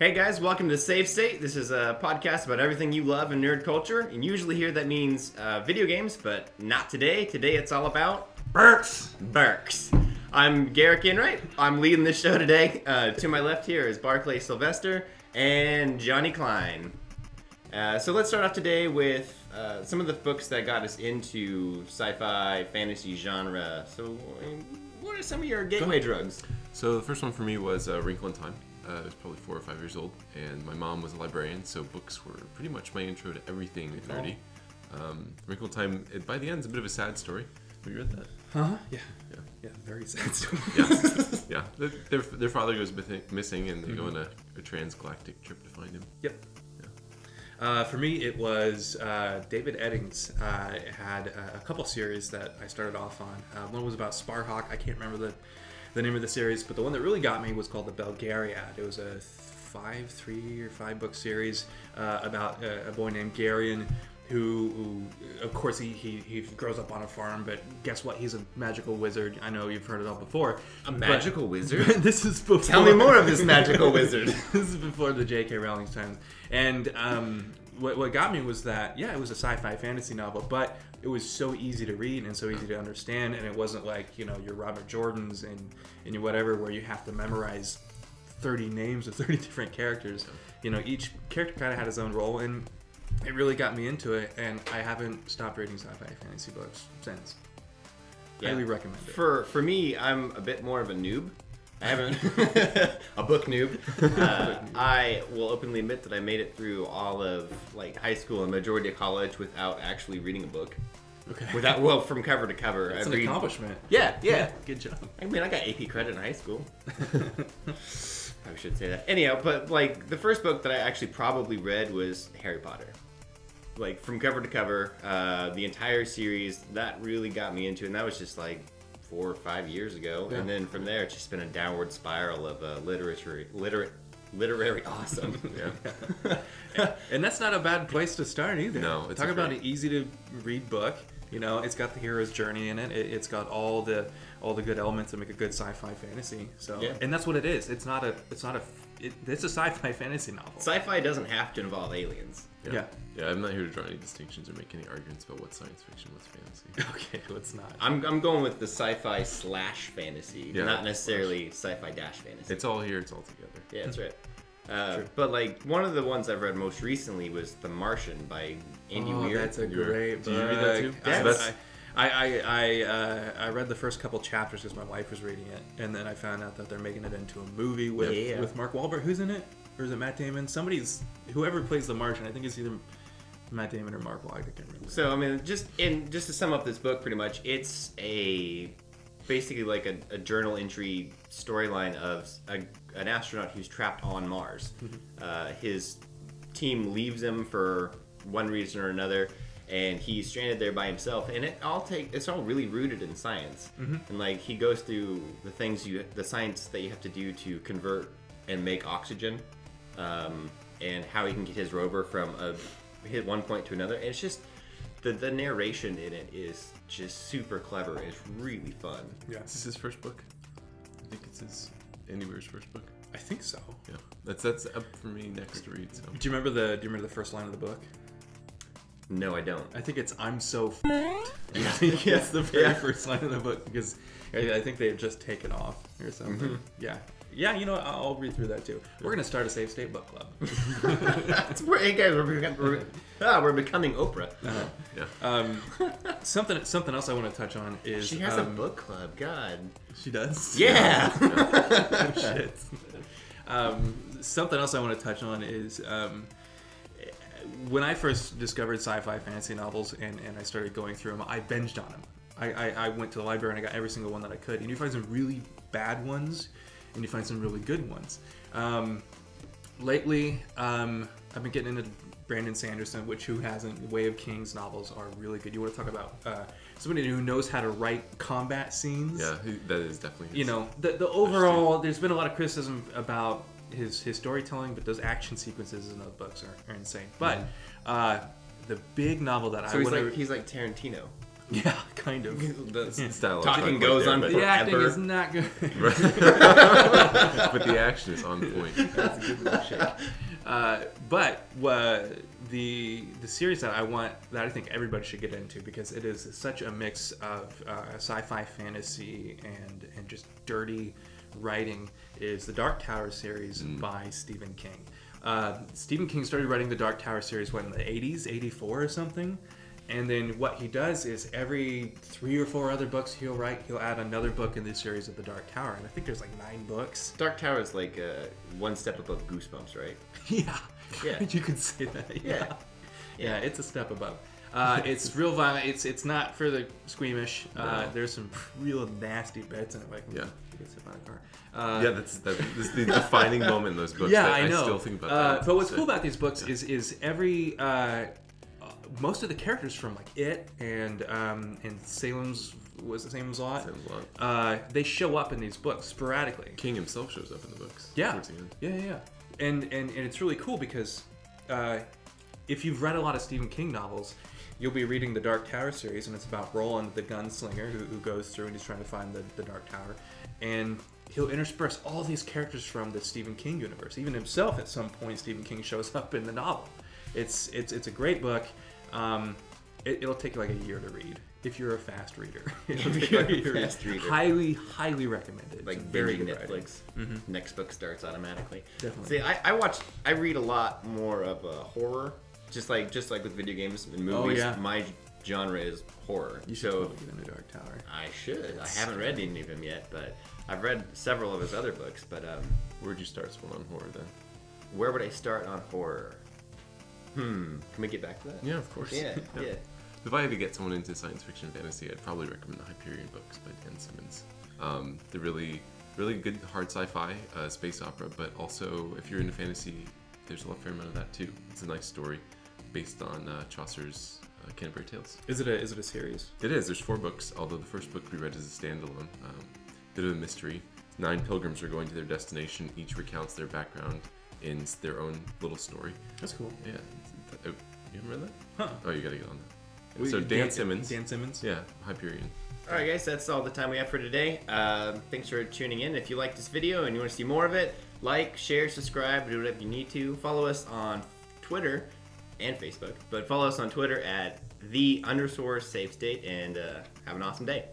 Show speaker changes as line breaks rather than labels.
Hey guys, welcome to SaveState. This is a podcast about everything you love in nerd culture. And usually here that means video games, but not today. Today it's all about Burks. I'm Garrick Enright. I'm leading this show today. To my left here is Barclay Sylvester and Johnny Klein. So let's start off today with some of the books that got us into sci-fi, fantasy genre. So what are some of your gateway drugs?
So the first one for me was Wrinkle in Time. I was probably 4 or 5 years old, and my mom was a librarian, so books were pretty much my intro to everything nerdy. Wrinkle in Time, by the end, is a bit of a sad story. Have you read that?
Huh? Yeah, very sad story.
Yeah. Their father goes missing, and they go on a transgalactic trip to find him.
Yep. Yeah. For me, it was David Eddings had a couple series that I started off on. One was about Sparhawk. I can't remember the name of the series, but the one that really got me was called The Belgariad. It was a 3 or 5 book series about a boy named Garion who of course he grows up on a farm, but guess what, he's a magical wizard. I know you've heard it all before.
A magical wizard?
This is before.
Tell me more of this magical wizard.
This is before the J.K. Rowling times. And what got me was that, yeah, it was a sci-fi fantasy novel, but it was so easy to read and so easy to understand, and it wasn't like, you know, your Robert Jordans and your whatever, where you have to memorize 30 names of 30 different characters. You know, each character kind of had his own role, and it really got me into it, and I haven't stopped reading sci-fi fantasy books since. Yeah. Highly recommend it.
For me, I'm a bit more of a noob. I haven't a book noob. I will openly admit that I made it through all of like high school and majority of college without actually reading a book.
Okay.
From cover to cover.
It's an accomplishment.
Yeah.
Good job.
I mean, I got AP credit in high school. I should say that. Anyhow, but like the first book that I actually probably read was Harry Potter. Like from cover to cover, the entire series, that really got me into it, and that was just like 4 or 5 years ago. Yeah. And then from there, it's just been a downward spiral of literary awesome.
Yeah. And that's not a bad place to start either.
No, it's
talk about an easy to read book. You know, it's got the hero's journey in it. It's got all the good elements that make a good sci-fi fantasy. So, yeah. And that's what it is. It's a sci-fi fantasy novel.
Sci-fi doesn't have to involve aliens.
Yeah.
I'm not here to draw any distinctions or make any arguments about what's science fiction, what's fantasy.
Okay, let's not.
I'm going with the sci-fi / fantasy, not necessarily sci-fi - fantasy.
It's all here. It's all together.
Yeah, that's right. But like one of the ones I've read most recently was The Martian by Andy Weir.
That's a great book.
Did you read that too?
Yes.
I read the first couple chapters because my wife was reading it, and then I found out that they're making it into a movie with Mark Wahlberg. Who's in it? Or is it Matt Damon? Whoever plays the Martian. I think it's either Matt Damon or Mark Wahlberg. I can't remember.
So I mean, just to sum up this book, pretty much, it's basically like a journal entry storyline of an astronaut who's trapped on Mars. His team leaves him for one reason or another, and he's stranded there by himself. And it's all really rooted in science. And like he goes through the science that you have to do to convert and make oxygen, and how he can get his rover from one point to another. And it's just the narration in it is just super clever. It's really fun.
Yeah. Is this his first book? I think it's Andy Weir's first book.
I think so.
Yeah. That's up for me next to read. So.
Do you remember the first line of the book?
No, I don't.
I think it's "I'm so f***ed." Yeah, I think that's the very first line of the book, because I think they had just taken off or something. Yeah, you know what? I'll read through that too. We're gonna start a SaveState book club.
Hey guys, we're becoming Oprah.
Something else I want to touch on is
she has a book club. God,
she does.
Yeah.
Oh, shit. Something else I want to touch on is when I first discovered sci-fi fantasy novels and I started going through them, I binged on them. I went to the library and I got every single one that I could. And you find some really bad ones, and you find some really good ones. Lately, I've been getting into Brandon Sanderson, who hasn't. Way of Kings novels are really good. You want to talk about somebody who knows how to write combat scenes?
Yeah, that is definitely his.
You know, the overall, there's been a lot of criticism about his storytelling, but those action sequences in those books are insane. But the big novel that
he's like Tarantino.
Yeah, kind of.
The
Style of
talking
Trump
goes
right
on
there,
The acting
forever.
is not good.
but the action is on point.
That's a good little shake. But the series that I think everybody should get into, because it is such a mix of sci-fi, fantasy, and just dirty writing, is the Dark Tower series by Stephen King. Stephen King started writing the Dark Tower series, in the 80s, 84 or something? And then what he does is every 3 or 4 other books he'll add another book in the series of the Dark Tower. And I think there's like 9 books.
Dark Tower is like one step above Goosebumps, right?
Yeah.
Yeah.
You could say that.
Yeah.
Yeah, it's a step above. It's real violent. It's not for the squeamish.
No.
There's some real nasty bits in it. Like,
Yeah.
you get hit by a car.
Yeah, this is the defining moment in those books.
Yeah,
that
I know.
still think about that.
But what's cool about these books is every most of the characters from like It and Salem's Lot. They show up in these books sporadically.
King himself shows up in the books.
Yeah.
Towards the end.
Yeah. And it's really cool because if you've read a lot of Stephen King novels, you'll be reading the Dark Tower series, and it's about Roland the gunslinger who goes through and he's trying to find the Dark Tower. And he'll intersperse all these characters from the Stephen King universe. Even himself, at some point, Stephen King shows up in the novel. It's a great book. It'll take you like a year to read if you're a fast reader. It'll take like a year.
Fast reader.
Highly recommended.
Like
It's very
binging
good
Netflix.
writing.
Next book starts automatically.
Definitely.
See, I read a lot more of horror, just like with video games and movies.
yeah.
My genre is horror.
You should totally get into Dark Tower.
I should. I haven't read any of them yet, but I've read several of his other books. But
Where'd you start someone on horror then?
where would I start on horror? Can we get back to that?
Yeah, of course.
Yeah.
If I had to get someone into science fiction and fantasy, I'd probably recommend the Hyperion books by Dan Simmons. They're really good hard sci-fi, space opera, but also if you're into fantasy, there's a fair amount of that too. It's a nice story based on Chaucer's Canterbury Tales.
Is it a series?
It is. There's 4 books, although the first book we read is a standalone. Bit of a mystery. 9 pilgrims are going to their destination. Each recounts their background in their own little story.
That's cool.
Yeah. You haven't read that?
Huh.
Oh, you gotta get on that. So Dan Simmons.
Dan Simmons.
Yeah, Hyperion.
All right, guys, that's all the time we have for today. Thanks for tuning in. If you like this video and you want to see more of it, like, share, subscribe, do whatever you need to. Follow us on Twitter and Facebook, but follow us on Twitter at _SaveState, and have an awesome day.